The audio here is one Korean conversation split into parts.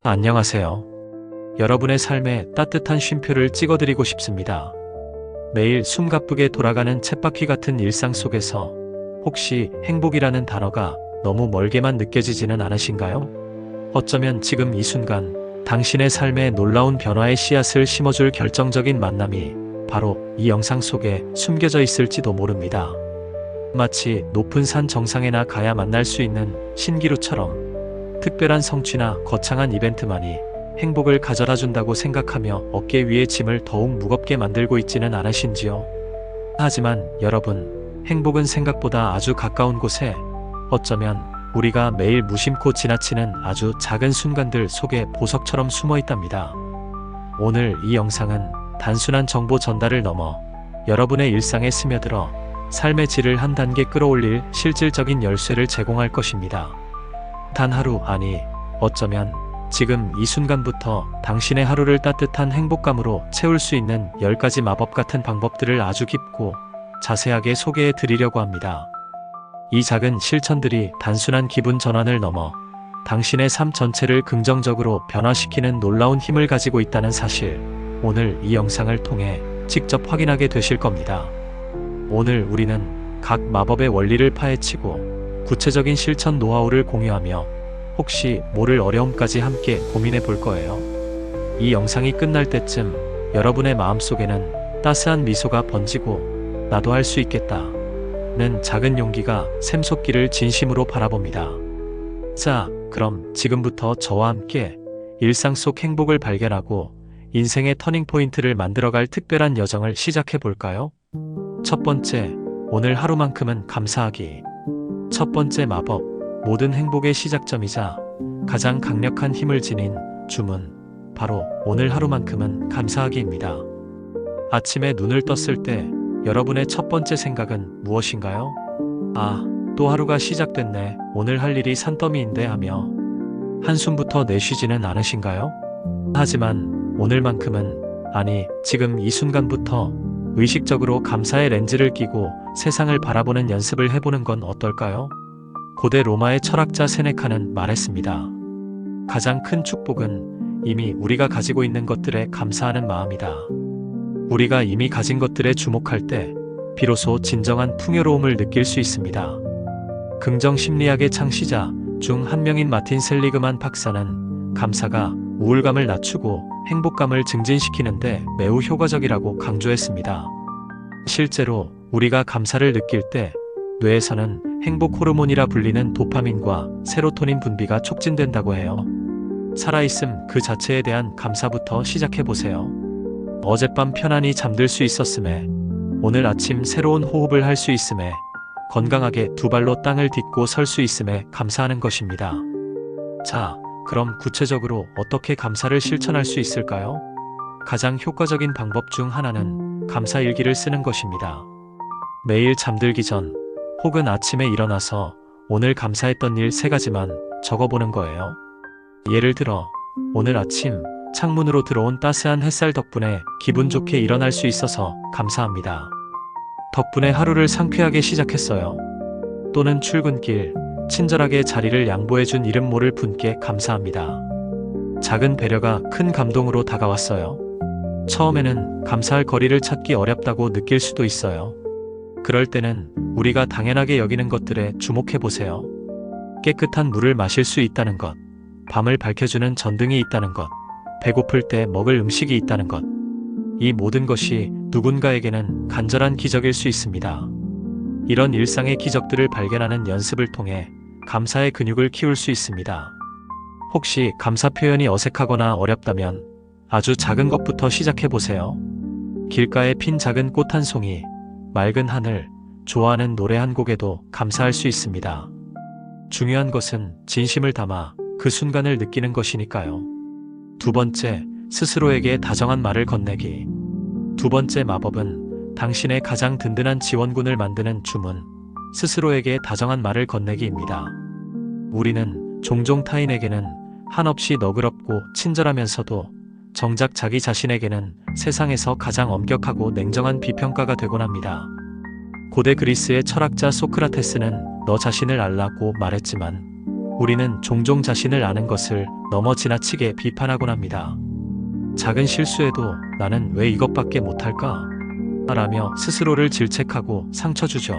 안녕하세요. 여러분의 삶에 따뜻한 쉼표를 찍어드리고 싶습니다. 매일 숨가쁘게 돌아가는 쳇바퀴 같은 일상 속에서 혹시 행복이라는 단어가 너무 멀게만 느껴지지는 않으신가요? 어쩌면 지금 이 순간 당신의 삶에 놀라운 변화의 씨앗을 심어줄 결정적인 만남이 바로 이 영상 속에 숨겨져 있을지도 모릅니다. 마치 높은 산 정상에나 가야 만날 수 있는 신기루처럼 특별한 성취나 거창한 이벤트만이 행복을 가져다 준다고 생각하며 어깨 위의 짐을 더욱 무겁게 만들고 있지는 않으신지요? 하지만 여러분, 행복은 생각보다 아주 가까운 곳에, 어쩌면 우리가 매일 무심코 지나치는 아주 작은 순간들 속에 보석처럼 숨어 있답니다. 오늘 이 영상은 단순한 정보 전달을 넘어 여러분의 일상에 스며들어 삶의 질을 한 단계 끌어올릴 실질적인 열쇠를 제공할 것입니다. 단 하루, 아니 어쩌면 지금 이 순간부터 당신의 하루를 따뜻한 행복감으로 채울 수 있는 10가지 마법 같은 방법들을 아주 깊고 자세하게 소개해 드리려고 합니다. 이 작은 실천들이 단순한 기분 전환을 넘어 당신의 삶 전체를 긍정적으로 변화시키는 놀라운 힘을 가지고 있다는 사실, 오늘 이 영상을 통해 직접 확인하게 되실 겁니다. 오늘 우리는 각 마법의 원리를 파헤치고 구체적인 실천 노하우를 공유하며 혹시 모를 어려움까지 함께 고민해 볼 거예요. 이 영상이 끝날 때쯤 여러분의 마음속에는 따스한 미소가 번지고 나도 할 수 있겠다는 작은 용기가 샘솟기를 진심으로 바라봅니다. 자, 그럼 지금부터 저와 함께 일상 속 행복을 발견하고 인생의 터닝포인트를 만들어갈 특별한 여정을 시작해 볼까요? 첫 번째, 오늘 하루만큼은 감사하기. 첫 번째 마법, 모든 행복의 시작점이자 가장 강력한 힘을 지닌 주문, 바로 오늘 하루만큼은 감사하기입니다. 아침에 눈을 떴을 때 여러분의 첫 번째 생각은 무엇인가요? 아, 또 하루가 시작됐네, 오늘 할 일이 산더미인데 하며 한숨부터 내쉬지는 않으신가요? 하지만 오늘만큼은, 아니 지금 이 순간부터 의식적으로 감사의 렌즈를 끼고 세상을 바라보는 연습을 해보는 건 어떨까요? 고대 로마의 철학자 세네카는 말했습니다. 가장 큰 축복은 이미 우리가 가지고 있는 것들에 감사하는 마음이다. 우리가 이미 가진 것들에 주목할 때 비로소 진정한 풍요로움을 느낄 수 있습니다. 긍정 심리학의 창시자 중 한 명인 마틴 셀리그만 박사는 감사가 우울감을 낮추고 행복감을 증진시키는데 매우 효과적이라고 강조했습니다. 실제로 우리가 감사를 느낄 때 뇌에서는 행복 호르몬이라 불리는 도파민과 세로토닌 분비가 촉진된다고 해요. 살아있음 그 자체에 대한 감사부터 시작해보세요. 어젯밤 편안히 잠들 수 있었음에, 오늘 아침 새로운 호흡을 할 수 있음에, 건강하게 두 발로 땅을 딛고 설 수 있음에 감사하는 것입니다. 자, 그럼 구체적으로 어떻게 감사를 실천할 수 있을까요? 가장 효과적인 방법 중 하나는 감사 일기를 쓰는 것입니다. 매일 잠들기 전 혹은 아침에 일어나서 오늘 감사했던 일 3가지만 적어보는 거예요. 예를 들어 오늘 아침 창문으로 들어온 따스한 햇살 덕분에 기분 좋게 일어날 수 있어서 감사합니다. 덕분에 하루를 상쾌하게 시작했어요. 또는 출근길 친절하게 자리를 양보해준 이름 모를 분께 감사합니다. 작은 배려가 큰 감동으로 다가왔어요. 처음에는 감사할 거리를 찾기 어렵다고 느낄 수도 있어요. 그럴 때는 우리가 당연하게 여기는 것들에 주목해보세요. 깨끗한 물을 마실 수 있다는 것, 밤을 밝혀주는 전등이 있다는 것, 배고플 때 먹을 음식이 있다는 것. 이 모든 것이 누군가에게는 간절한 기적일 수 있습니다. 이런 일상의 기적들을 발견하는 연습을 통해 감사의 근육을 키울 수 있습니다. 혹시 감사 표현이 어색하거나 어렵다면 아주 작은 것부터 시작해보세요. 길가에 핀 작은 꽃 한 송이, 맑은 하늘, 좋아하는 노래 한 곡에도 감사할 수 있습니다. 중요한 것은 진심을 담아 그 순간을 느끼는 것이니까요. 두 번째, 스스로에게 다정한 말을 건네기. 두 번째 마법은 당신의 가장 든든한 지원군을 만드는 주문, 스스로에게 다정한 말을 건네기입니다. 우리는 종종 타인에게는 한없이 너그럽고 친절하면서도 정작 자기 자신에게는 세상에서 가장 엄격하고 냉정한 비평가가 되곤 합니다. 고대 그리스의 철학자 소크라테스는 너 자신을 알라고 말했지만 우리는 종종 자신을 아는 것을 너무 지나치게 비판하곤 합니다. 작은 실수에도 나는 왜 이것밖에 못할까? 라며 스스로를 질책하고 상처 주죠.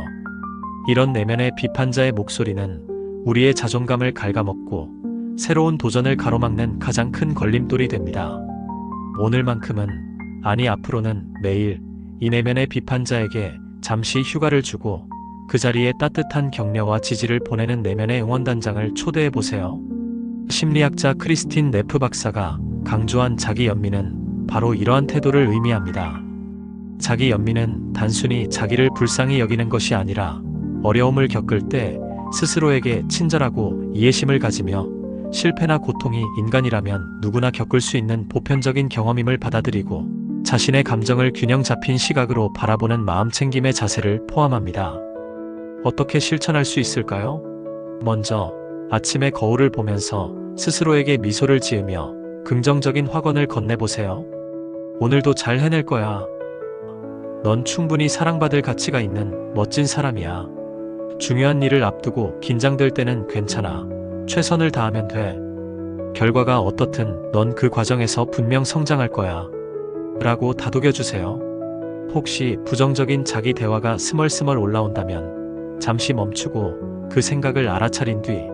이런 내면의 비판자의 목소리는 우리의 자존감을 갉아먹고 새로운 도전을 가로막는 가장 큰 걸림돌이 됩니다. 오늘만큼은, 아니 앞으로는 매일 이 내면의 비판자에게 잠시 휴가를 주고 그 자리에 따뜻한 격려와 지지를 보내는 내면의 응원단장을 초대해 보세요. 심리학자 크리스틴 네프 박사가 강조한 자기 연민은 바로 이러한 태도를 의미합니다. 자기 연민은 단순히 자기를 불쌍히 여기는 것이 아니라 어려움을 겪을 때 스스로에게 친절하고 이해심을 가지며 실패나 고통이 인간이라면 누구나 겪을 수 있는 보편적인 경험임을 받아들이고 자신의 감정을 균형 잡힌 시각으로 바라보는 마음 챙김의 자세를 포함합니다. 어떻게 실천할 수 있을까요? 먼저 아침의 거울을 보면서 스스로에게 미소를 지으며 긍정적인 확언을 건네보세요. 오늘도 잘 해낼 거야. 넌 충분히 사랑받을 가치가 있는 멋진 사람이야. 중요한 일을 앞두고 긴장될 때는 괜찮아. 최선을 다하면 돼. 결과가 어떻든 넌 그 과정에서 분명 성장할 거야. 라고 다독여주세요. 혹시 부정적인 자기 대화가 스멀스멀 올라온다면 잠시 멈추고 그 생각을 알아차린 뒤,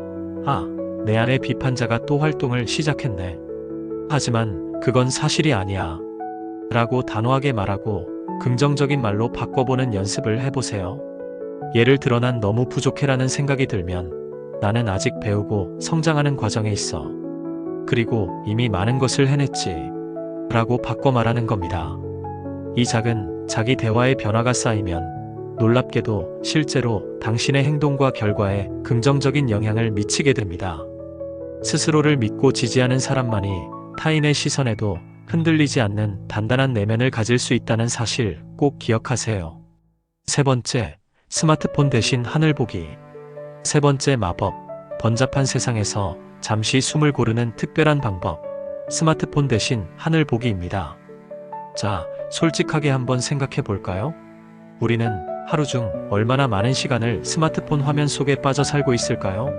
내 안의 비판자가 또 활동을 시작했네. 하지만 그건 사실이 아니야. 라고 단호하게 말하고 긍정적인 말로 바꿔보는 연습을 해보세요. 예를 들어 난 너무 부족해라는 생각이 들면 나는 아직 배우고 성장하는 과정에 있어. 그리고 이미 많은 것을 해냈지. 라고 바꿔 말하는 겁니다. 이 작은 자기 대화의 변화가 쌓이면 놀랍게도 실제로 당신의 행동과 결과에 긍정적인 영향을 미치게 됩니다. 스스로를 믿고 지지하는 사람만이 타인의 시선에도 흔들리지 않는 단단한 내면을 가질 수 있다는 사실 꼭 기억하세요. 세 번째, 스마트폰 대신 하늘 보기. 세 번째 마법, 번잡한 세상에서 잠시 숨을 고르는 특별한 방법, 스마트폰 대신 하늘 보기입니다. 자, 솔직하게 한번 생각해 볼까요? 우리는 하루 중 얼마나 많은 시간을 스마트폰 화면 속에 빠져 살고 있을까요?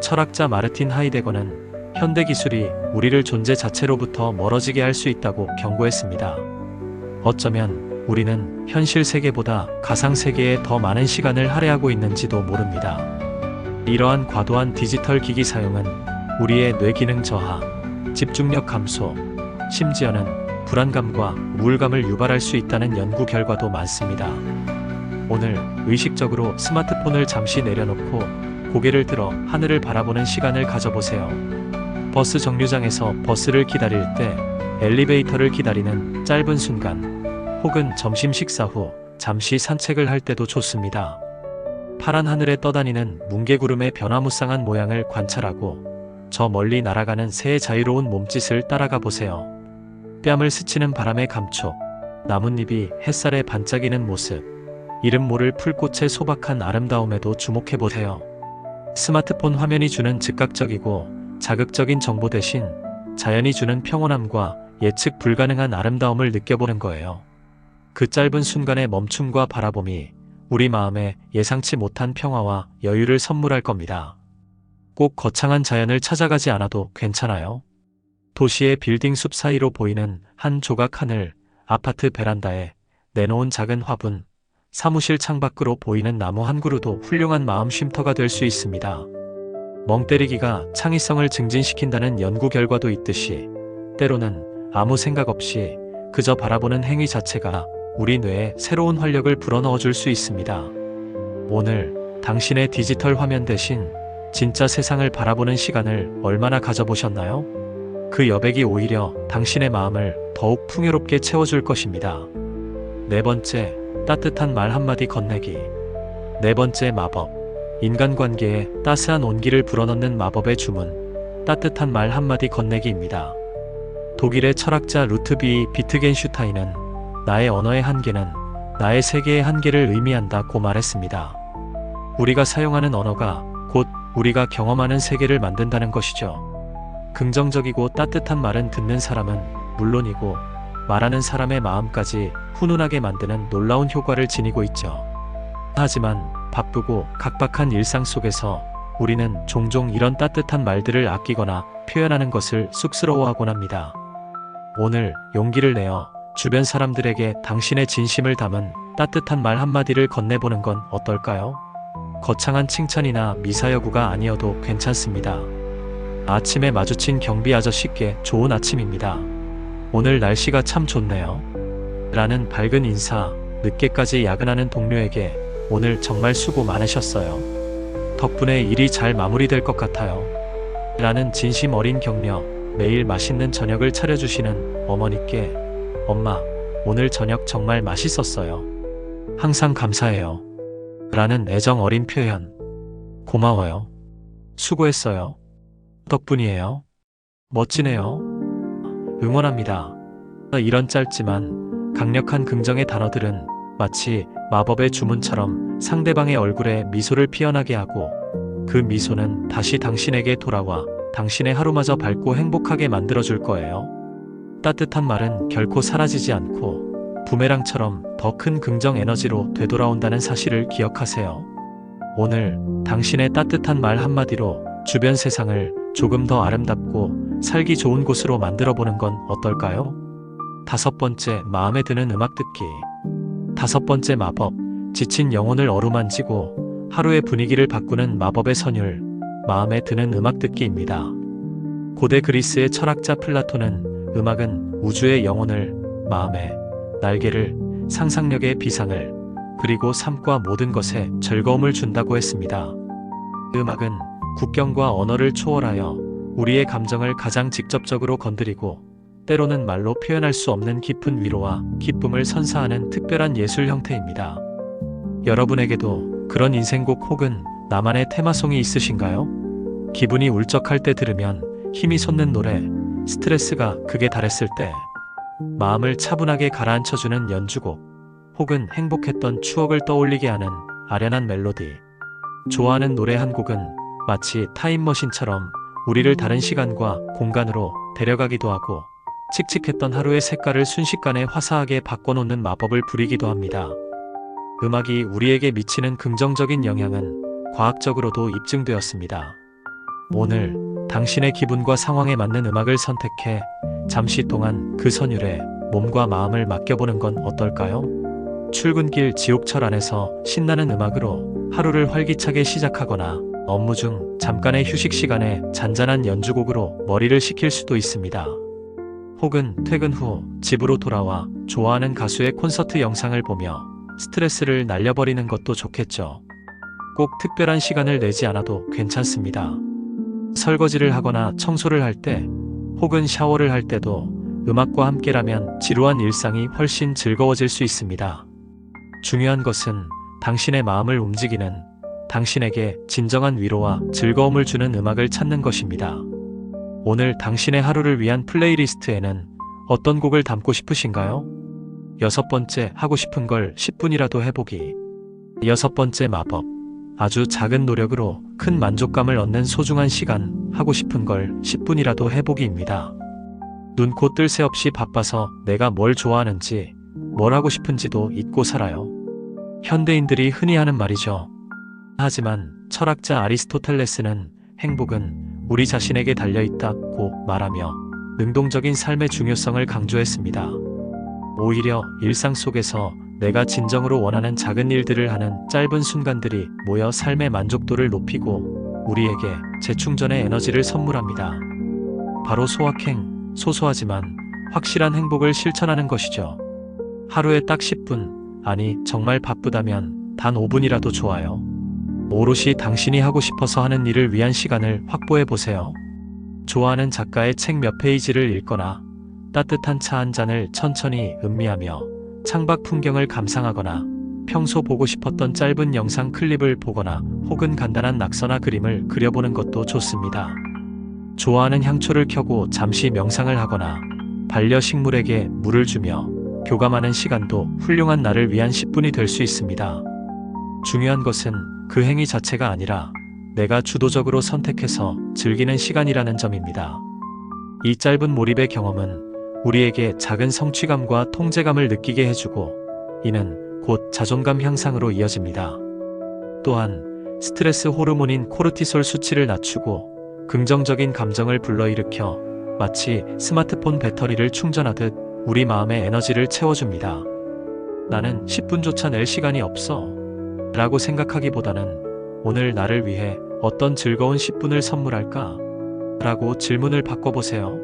철학자 마르틴 하이데거는 현대 기술이 우리를 존재 자체로부터 멀어지게 할 수 있다고 경고했습니다. 어쩌면 우리는 현실 세계보다 가상 세계에 더 많은 시간을 할애하고 있는지도 모릅니다. 이러한 과도한 디지털 기기 사용은 우리의 뇌 기능 저하, 집중력 감소, 심지어는 불안감과 우울감을 유발할 수 있다는 연구 결과도 많습니다. 오늘 의식적으로 스마트폰을 잠시 내려놓고 고개를 들어 하늘을 바라보는 시간을 가져보세요. 버스 정류장에서 버스를 기다릴 때, 엘리베이터를 기다리는 짧은 순간, 혹은 점심 식사 후 잠시 산책을 할 때도 좋습니다. 파란 하늘에 떠다니는 뭉게구름의 변화무쌍한 모양을 관찰하고 저 멀리 날아가는 새의 자유로운 몸짓을 따라가 보세요. 뺨을 스치는 바람의 감촉, 나뭇잎이 햇살에 반짝이는 모습, 이름 모를 풀꽃의 소박한 아름다움에도 주목해 보세요. 스마트폰 화면이 주는 즉각적이고 자극적인 정보 대신 자연이 주는 평온함과 예측 불가능한 아름다움을 느껴보는 거예요. 그 짧은 순간의 멈춤과 바라봄이 우리 마음에 예상치 못한 평화와 여유를 선물할 겁니다. 꼭 거창한 자연을 찾아가지 않아도 괜찮아요. 도시의 빌딩 숲 사이로 보이는 한 조각 하늘, 아파트 베란다에 내놓은 작은 화분, 사무실 창밖으로 보이는 나무 한 그루도 훌륭한 마음 쉼터가 될 수 있습니다. 멍 때리기가 창의성을 증진시킨다는 연구 결과도 있듯이 때로는 아무 생각 없이 그저 바라보는 행위 자체가 우리 뇌에 새로운 활력을 불어넣어 줄 수 있습니다. 오늘 당신의 디지털 화면 대신 진짜 세상을 바라보는 시간을 얼마나 가져보셨나요? 그 여백이 오히려 당신의 마음을 더욱 풍요롭게 채워줄 것입니다. 네 번째, 따뜻한 말 한마디 건네기. 네 번째 마법, 인간관계에 따스한 온기를 불어넣는 마법의 주문, 따뜻한 말 한마디 건네기입니다. 독일의 철학자 루트비 비트겐슈타인은 나의 언어의 한계는 나의 세계의 한계를 의미한다고 말했습니다. 우리가 사용하는 언어가 곧 우리가 경험하는 세계를 만든다는 것이죠. 긍정적이고 따뜻한 말은 듣는 사람은 물론이고 말하는 사람의 마음까지 훈훈하게 만드는 놀라운 효과를 지니고 있죠. 하지만 바쁘고 각박한 일상 속에서 우리는 종종 이런 따뜻한 말들을 아끼거나 표현하는 것을 쑥스러워하곤 합니다. 오늘 용기를 내어 주변 사람들에게 당신의 진심을 담은 따뜻한 말 한마디를 건네보는 건 어떨까요? 거창한 칭찬이나 미사여구가 아니어도 괜찮습니다. 아침에 마주친 경비 아저씨께 좋은 아침입니다. 오늘 날씨가 참 좋네요. 라는 밝은 인사, 늦게까지 야근하는 동료에게 오늘 정말 수고 많으셨어요. 덕분에 일이 잘 마무리될 것 같아요. 라는 진심 어린 격려, 매일 맛있는 저녁을 차려주시는 어머니께 엄마, 오늘 저녁 정말 맛있었어요. 항상 감사해요. 라는 애정 어린 표현. 고마워요. 수고했어요. 덕분이에요. 멋지네요. 응원합니다. 이런 짧지만 강력한 긍정의 단어들은 마치 마법의 주문처럼 상대방의 얼굴에 미소를 피어나게 하고 그 미소는 다시 당신에게 돌아와 당신의 하루마저 밝고 행복하게 만들어줄 거예요. 따뜻한 말은 결코 사라지지 않고 부메랑처럼 더 큰 긍정 에너지로 되돌아온다는 사실을 기억하세요. 오늘 당신의 따뜻한 말 한마디로 주변 세상을 조금 더 아름답고 살기 좋은 곳으로 만들어 보는 건 어떨까요? 5번째, 마음에 드는 음악 듣기. 5번째 마법, 지친 영혼을 어루만지고 하루의 분위기를 바꾸는 마법의 선율, 마음에 드는 음악 듣기입니다. 고대 그리스의 철학자 플라톤은 음악은 우주의 영혼을, 마음의 날개를, 상상력의 비상을, 그리고 삶과 모든 것에 즐거움을 준다고 했습니다. 음악은 국경과 언어를 초월하여 우리의 감정을 가장 직접적으로 건드리고 때로는 말로 표현할 수 없는 깊은 위로와 기쁨을 선사하는 특별한 예술 형태입니다. 여러분에게도 그런 인생곡 혹은 나만의 테마송이 있으신가요? 기분이 울적할 때 들으면 힘이 솟는 노래, 스트레스가 극에 달했을 때 마음을 차분하게 가라앉혀주는 연주곡, 혹은 행복했던 추억을 떠올리게 하는 아련한 멜로디. 좋아하는 노래 한 곡은 마치 타임머신처럼 우리를 다른 시간과 공간으로 데려가기도 하고 칙칙했던 하루의 색깔을 순식간에 화사하게 바꿔놓는 마법을 부리기도 합니다. 음악이 우리에게 미치는 긍정적인 영향은 과학적으로도 입증되었습니다. 오늘 당신의 기분과 상황에 맞는 음악을 선택해 잠시 동안 그 선율에 몸과 마음을 맡겨보는 건 어떨까요? 출근길 지옥철 안에서 신나는 음악으로 하루를 활기차게 시작하거나 업무 중 잠깐의 휴식 시간에 잔잔한 연주곡으로 머리를 식힐 수도 있습니다. 혹은 퇴근 후 집으로 돌아와 좋아하는 가수의 콘서트 영상을 보며 스트레스를 날려버리는 것도 좋겠죠. 꼭 특별한 시간을 내지 않아도 괜찮습니다. 설거지를 하거나 청소를 할 때, 혹은 샤워를 할 때도 음악과 함께라면 지루한 일상이 훨씬 즐거워질 수 있습니다. 중요한 것은 당신의 마음을 움직이는, 당신에게 진정한 위로와 즐거움을 주는 음악을 찾는 것입니다. 오늘 당신의 하루를 위한 플레이리스트에는 어떤 곡을 담고 싶으신가요? 6번째, 하고 싶은 걸 10분이라도 해보기. 6번째 마법. 아주 작은 노력으로 큰 만족감을 얻는 소중한 시간, 하고 싶은 걸 10분이라도 해보기입니다. 눈, 코, 뜰 새 없이 바빠서 내가 뭘 좋아하는지, 뭘 하고 싶은지도 잊고 살아요. 현대인들이 흔히 하는 말이죠. 하지만 철학자 아리스토텔레스는 행복은 우리 자신에게 달려있다고 말하며 능동적인 삶의 중요성을 강조했습니다. 오히려 일상 속에서 내가 진정으로 원하는 작은 일들을 하는 짧은 순간들이 모여 삶의 만족도를 높이고 우리에게 재충전의 에너지를 선물합니다. 바로 소확행, 소소하지만 확실한 행복을 실천하는 것이죠. 하루에 딱 10분, 아니 정말 바쁘다면 단 5분이라도 좋아요. 오롯이 당신이 하고 싶어서 하는 일을 위한 시간을 확보해 보세요. 좋아하는 작가의 책 몇 페이지를 읽거나 따뜻한 차 한 잔을 천천히 음미하며 창밖 풍경을 감상하거나 평소 보고 싶었던 짧은 영상 클립을 보거나 혹은 간단한 낙서나 그림을 그려보는 것도 좋습니다. 좋아하는 향초를 켜고 잠시 명상을 하거나 반려식물에게 물을 주며 교감하는 시간도 훌륭한 나를 위한 10분이 될 수 있습니다. 중요한 것은 그 행위 자체가 아니라 내가 주도적으로 선택해서 즐기는 시간이라는 점입니다. 이 짧은 몰입의 경험은 우리에게 작은 성취감과 통제감을 느끼게 해주고 이는 곧 자존감 향상으로 이어집니다. 또한 스트레스 호르몬인 코르티솔 수치를 낮추고 긍정적인 감정을 불러일으켜 마치 스마트폰 배터리를 충전하듯 우리 마음의 에너지를 채워줍니다. 나는 10분조차 낼 시간이 없어 라고 생각하기보다는 오늘 나를 위해 어떤 즐거운 10분을 선물할까? 라고 질문을 바꿔보세요.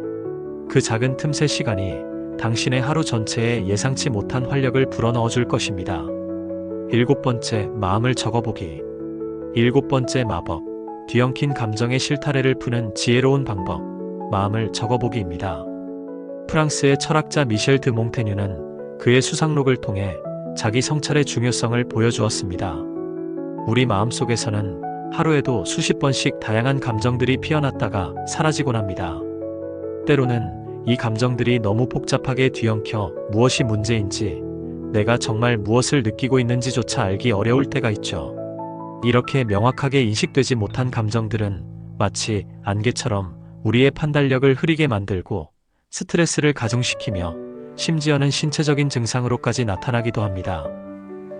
그 작은 틈새 시간이 당신의 하루 전체에 예상치 못한 활력을 불어넣어 줄 것입니다. 7번째, 마음을 적어보기. 7번째 마법, 뒤엉킨 감정의 실타래를 푸는 지혜로운 방법, 마음을 적어보기입니다. 프랑스의 철학자 미셸 드 몽테뉴는 그의 수상록을 통해 자기 성찰의 중요성을 보여주었습니다. 우리 마음속에서는 하루에도 수십 번씩 다양한 감정들이 피어났다가 사라지곤 합니다. 때로는 이 감정들이 너무 복잡하게 뒤엉켜 무엇이 문제인지, 내가 정말 무엇을 느끼고 있는지조차 알기 어려울 때가 있죠. 이렇게 명확하게 인식되지 못한 감정들은 마치 안개처럼 우리의 판단력을 흐리게 만들고 스트레스를 가중시키며 심지어는 신체적인 증상으로까지 나타나기도 합니다.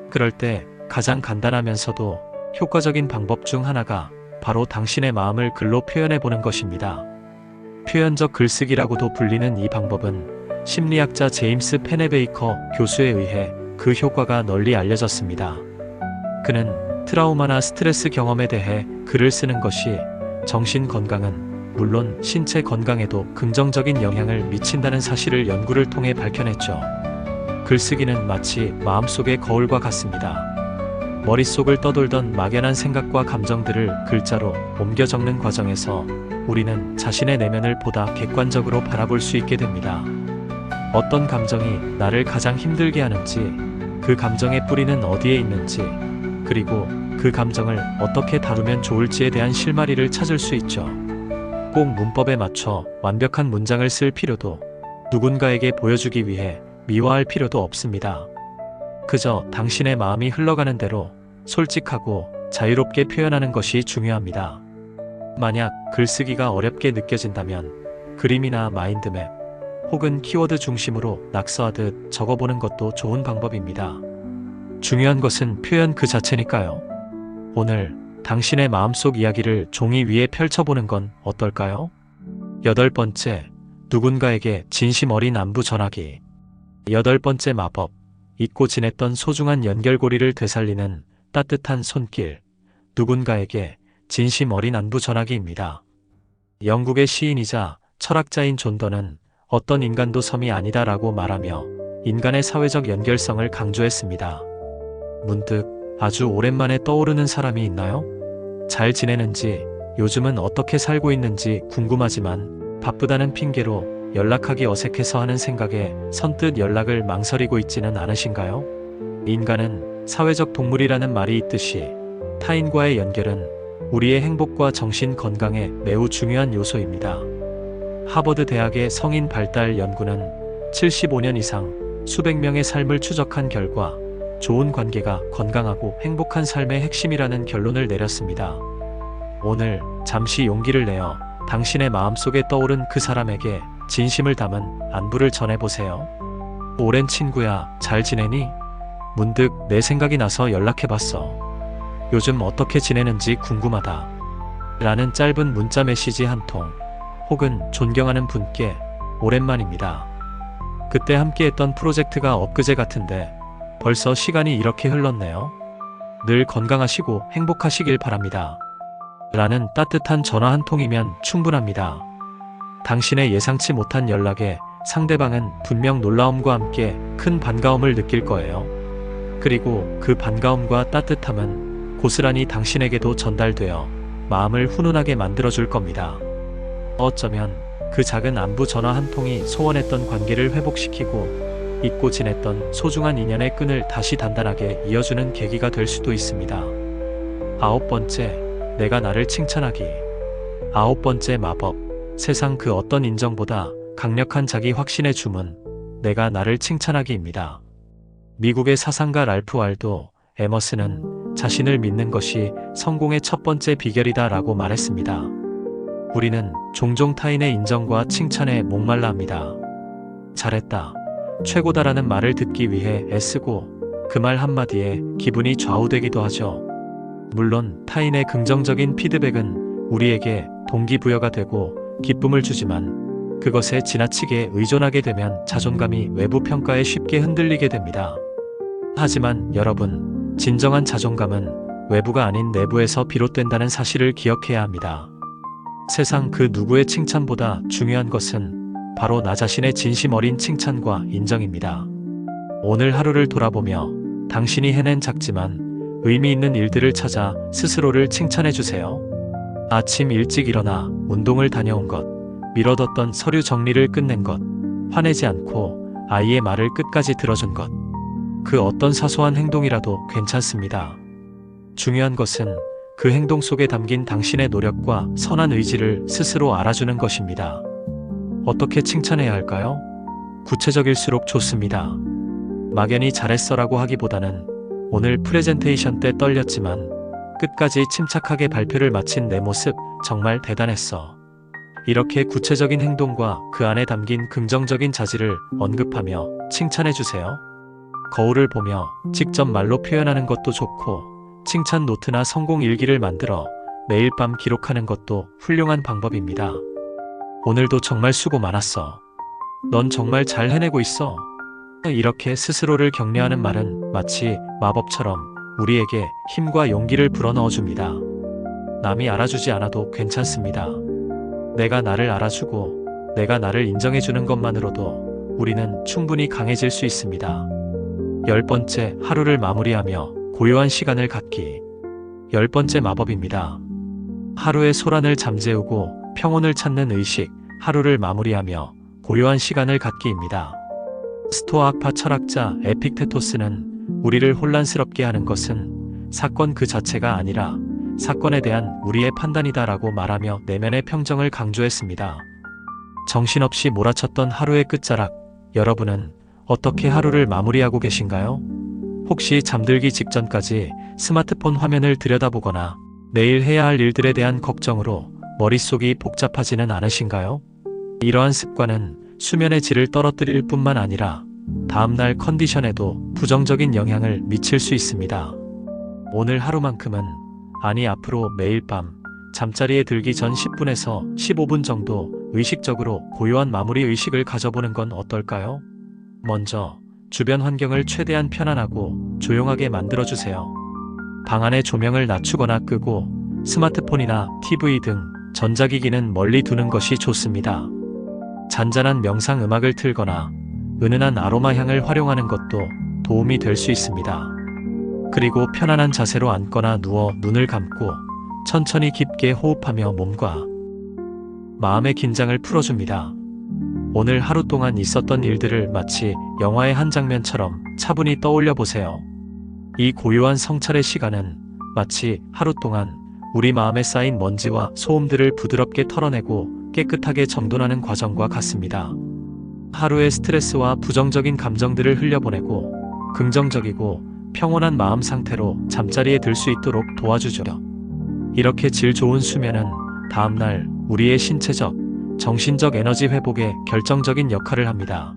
그럴 때 가장 간단하면서도 효과적인 방법 중 하나가 바로 당신의 마음을 글로 표현해 보는 것입니다. 표현적 글쓰기라고도 불리는 이 방법은 심리학자 제임스 페네베이커 교수에 의해 그 효과가 널리 알려졌습니다. 그는 트라우마나 스트레스 경험에 대해 글을 쓰는 것이 정신 건강은 물론 신체 건강에도 긍정적인 영향을 미친다는 사실을 연구를 통해 밝혀냈죠. 글쓰기는 마치 마음속의 거울과 같습니다. 머릿속을 떠돌던 막연한 생각과 감정들을 글자로 옮겨 적는 과정에서 우리는 자신의 내면을 보다 객관적으로 바라볼 수 있게 됩니다. 어떤 감정이 나를 가장 힘들게 하는지, 그 감정의 뿌리는 어디에 있는지, 그리고 그 감정을 어떻게 다루면 좋을지에 대한 실마리를 찾을 수 있죠. 꼭 문법에 맞춰 완벽한 문장을 쓸 필요도, 누군가에게 보여주기 위해 미화할 필요도 없습니다. 그저 당신의 마음이 흘러가는 대로 솔직하고 자유롭게 표현하는 것이 중요합니다. 만약 글쓰기가 어렵게 느껴진다면 그림이나 마인드맵 혹은 키워드 중심으로 낙서하듯 적어보는 것도 좋은 방법입니다. 중요한 것은 표현 그 자체니까요. 오늘 당신의 마음속 이야기를 종이 위에 펼쳐보는 건 어떨까요? 8번째, 누군가에게 진심 어린 안부 전하기. 8번째 마법, 잊고 지냈던 소중한 연결고리를 되살리는 따뜻한 손길, 누군가에게 진심 어린 안부 전하기입니다. 영국의 시인이자 철학자인 존던은 어떤 인간도 섬이 아니다라고 말하며 인간의 사회적 연결성을 강조했습니다. 문득 아주 오랜만에 떠오르는 사람이 있나요? 잘 지내는지, 요즘은 어떻게 살고 있는지 궁금하지만 바쁘다는 핑계로 연락하기 어색해서 하는 생각에 선뜻 연락을 망설이고 있지는 않으신가요? 인간은 사회적 동물이라는 말이 있듯이 타인과의 연결은 우리의 행복과 정신 건강에 매우 중요한 요소입니다. 하버드 대학의 성인 발달 연구는 75년 이상 수백 명의 삶을 추적한 결과 좋은 관계가 건강하고 행복한 삶의 핵심이라는 결론을 내렸습니다. 오늘 잠시 용기를 내어 당신의 마음속에 떠오른 그 사람에게 진심을 담은 안부를 전해보세요. 오랜 친구야, 잘 지내니? 문득 내 생각이 나서 연락해봤어. 요즘 어떻게 지내는지 궁금하다. 라는 짧은 문자 메시지 한 통, 혹은 존경하는 분께 오랜만입니다. 그때 함께했던 프로젝트가 엊그제 같은데 벌써 시간이 이렇게 흘렀네요. 늘 건강하시고 행복하시길 바랍니다. 라는 따뜻한 전화 한 통이면 충분합니다. 당신의 예상치 못한 연락에 상대방은 분명 놀라움과 함께 큰 반가움을 느낄 거예요. 그리고 그 반가움과 따뜻함은 고스란히 당신에게도 전달되어 마음을 훈훈하게 만들어줄 겁니다. 어쩌면 그 작은 안부 전화 한 통이 소원했던 관계를 회복시키고 잊고 지냈던 소중한 인연의 끈을 다시 단단하게 이어주는 계기가 될 수도 있습니다. 9번째, 내가 나를 칭찬하기. 9번째 마법, 세상 그 어떤 인정보다 강력한 자기 확신의 주문, 내가 나를 칭찬하기입니다. 미국의 사상가 랄프 waldo 에머슨은 자신을 믿는 것이 성공의 첫 번째 비결이다 라고 말했습니다. 우리는 종종 타인의 인정과 칭찬에 목말라 합니다. 잘했다, 최고다라는 말을 듣기 위해 애쓰고 그 말 한마디에 기분이 좌우되기도 하죠. 물론 타인의 긍정적인 피드백은 우리에게 동기부여가 되고 기쁨을 주지만 그것에 지나치게 의존하게 되면 자존감이 외부 평가에 쉽게 흔들리게 됩니다. 하지만 여러분, 진정한 자존감은 외부가 아닌 내부에서 비롯된다는 사실을 기억해야 합니다. 세상 그 누구의 칭찬보다 중요한 것은 바로 나 자신의 진심 어린 칭찬과 인정입니다. 오늘 하루를 돌아보며 당신이 해낸 작지만 의미 있는 일들을 찾아 스스로를 칭찬해 주세요. 아침 일찍 일어나 운동을 다녀온 것, 미뤄뒀던 서류 정리를 끝낸 것, 화내지 않고 아이의 말을 끝까지 들어준 것. 그 어떤 사소한 행동이라도 괜찮습니다. 중요한 것은 그 행동 속에 담긴 당신의 노력과 선한 의지를 스스로 알아주는 것입니다. 어떻게 칭찬해야 할까요? 구체적일수록 좋습니다. 막연히 잘했어라고 하기보다는 오늘 프레젠테이션 때 떨렸지만 끝까지 침착하게 발표를 마친 내 모습 정말 대단했어. 이렇게 구체적인 행동과 그 안에 담긴 긍정적인 자질을 언급하며 칭찬해 주세요. 거울을 보며 직접 말로 표현하는 것도 좋고 칭찬 노트나 성공 일기를 만들어 매일 밤 기록하는 것도 훌륭한 방법입니다. 오늘도 정말 수고 많았어. 넌 정말 잘 해내고 있어. 이렇게 스스로를 격려하는 말은 마치 마법처럼 우리에게 힘과 용기를 불어넣어 줍니다. 남이 알아주지 않아도 괜찮습니다. 내가 나를 알아주고 내가 나를 인정해 주는 것만으로도 우리는 충분히 강해질 수 있습니다. 10번째, 하루를 마무리하며 고요한 시간을 갖기. 10번째 마법입니다. 하루의 소란을 잠재우고 평온을 찾는 의식, 하루를 마무리하며 고요한 시간을 갖기입니다. 스토아학파 철학자 에픽테토스는 우리를 혼란스럽게 하는 것은 사건 그 자체가 아니라 사건에 대한 우리의 판단이다라고 말하며 내면의 평정을 강조했습니다. 정신없이 몰아쳤던 하루의 끝자락, 여러분은 어떻게 하루를 마무리하고 계신가요? 혹시 잠들기 직전까지 스마트폰 화면을 들여다보거나 내일 해야 할 일들에 대한 걱정으로 머릿속이 복잡하지는 않으신가요? 이러한 습관은 수면의 질을 떨어뜨릴 뿐만 아니라 다음날 컨디션에도 부정적인 영향을 미칠 수 있습니다. 오늘 하루만큼은, 아니 앞으로 매일 밤 잠자리에 들기 전 10분에서 15분 정도 의식적으로 고요한 마무리 의식을 가져보는 건 어떨까요? 먼저 주변 환경을 최대한 편안하고 조용하게 만들어주세요. 방 안의 조명을 낮추거나 끄고 스마트폰이나 TV 등 전자기기는 멀리 두는 것이 좋습니다. 잔잔한 명상 음악을 틀거나 은은한 아로마 향을 활용하는 것도 도움이 될 수 있습니다. 그리고 편안한 자세로 앉거나 누워 눈을 감고 천천히 깊게 호흡하며 몸과 마음의 긴장을 풀어줍니다. 오늘 하루 동안 있었던 일들을 마치 영화의 한 장면처럼 차분히 떠올려 보세요. 이 고요한 성찰의 시간은 마치 하루 동안 우리 마음에 쌓인 먼지와 소음들을 부드럽게 털어내고 깨끗하게 정돈하는 과정과 같습니다. 하루의 스트레스와 부정적인 감정들을 흘려보내고 긍정적이고 평온한 마음 상태로 잠자리에 들 수 있도록 도와주죠. 이렇게 질 좋은 수면은 다음날 우리의 신체적, 정신적 에너지 회복에 결정적인 역할을 합니다.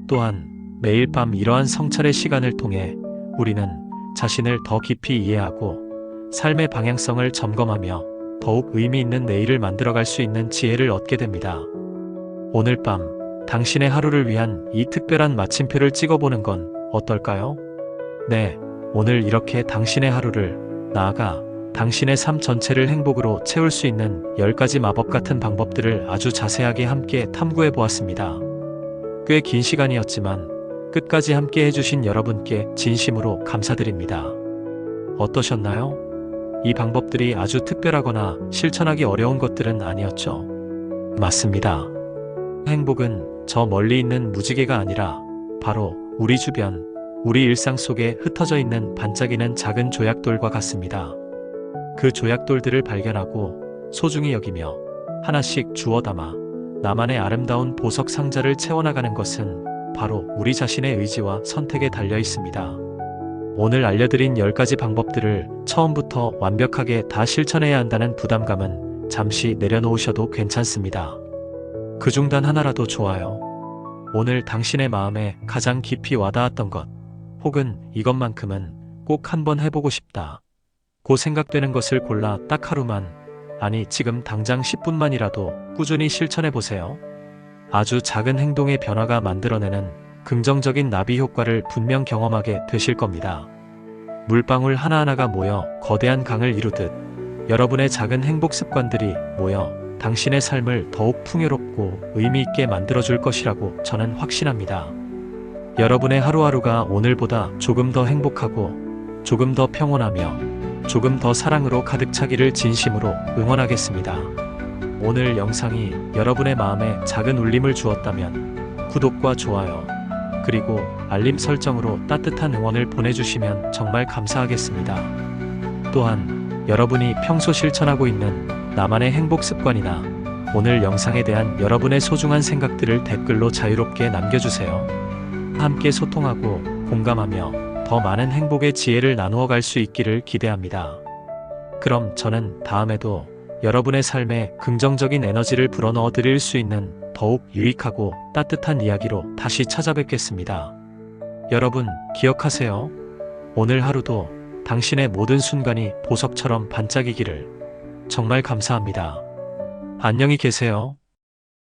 또한 매일 밤 이러한 성찰의 시간을 통해 우리는 자신을 더 깊이 이해하고 삶의 방향성을 점검하며 더욱 의미 있는 내일을 만들어갈 수 있는 지혜를 얻게 됩니다. 오늘 밤 당신의 하루를 위한 이 특별한 마침표를 찍어보는 건 어떨까요? 네, 오늘 이렇게 당신의 하루를, 나아가 당신의 삶 전체를 행복으로 채울 수 있는 10가지 마법 같은 방법들을 아주 자세하게 함께 탐구해 보았습니다. 꽤 긴 시간이었지만 끝까지 함께 해주신 여러분께 진심으로 감사드립니다. 어떠셨나요? 이 방법들이 아주 특별하거나 실천하기 어려운 것들은 아니었죠. 맞습니다. 행복은 저 멀리 있는 무지개가 아니라 바로 우리 주변, 우리 일상 속에 흩어져 있는 반짝이는 작은 조약돌과 같습니다. 그 조약돌들을 발견하고 소중히 여기며 하나씩 주워 담아 나만의 아름다운 보석 상자를 채워나가는 것은 바로 우리 자신의 의지와 선택에 달려 있습니다. 오늘 알려드린 10가지 방법들을 처음부터 완벽하게 다 실천해야 한다는 부담감은 잠시 내려놓으셔도 괜찮습니다. 그중 단 하나라도 좋아요. 오늘 당신의 마음에 가장 깊이 와닿았던 것, 혹은 이것만큼은 꼭 한번 해보고 싶다. 고 생각되는 것을 골라 딱 하루만, 아니 지금 당장 10분만이라도 꾸준히 실천해 보세요. 아주 작은 행동의 변화가 만들어내는 긍정적인 나비 효과를 분명 경험하게 되실 겁니다. 물방울 하나하나가 모여 거대한 강을 이루듯 여러분의 작은 행복 습관들이 모여 당신의 삶을 더욱 풍요롭고 의미 있게 만들어줄 것이라고 저는 확신합니다. 여러분의 하루하루가 오늘보다 조금 더 행복하고 조금 더 평온하며 조금 더 사랑으로 가득 차기를 진심으로 응원하겠습니다. 오늘 영상이 여러분의 마음에 작은 울림을 주었다면 구독과 좋아요, 그리고 알림 설정으로 따뜻한 응원을 보내주시면 정말 감사하겠습니다. 또한 여러분이 평소 실천하고 있는 나만의 행복 습관이나 오늘 영상에 대한 여러분의 소중한 생각들을 댓글로 자유롭게 남겨주세요. 함께 소통하고 공감하며 더 많은 행복의 지혜를 나누어 갈 수 있기를 기대합니다. 그럼 저는 다음에도 여러분의 삶에 긍정적인 에너지를 불어넣어 드릴 수 있는 더욱 유익하고 따뜻한 이야기로 다시 찾아뵙겠습니다. 여러분 기억하세요. 오늘 하루도 당신의 모든 순간이 보석처럼 반짝이기를. 정말 감사합니다. 안녕히 계세요.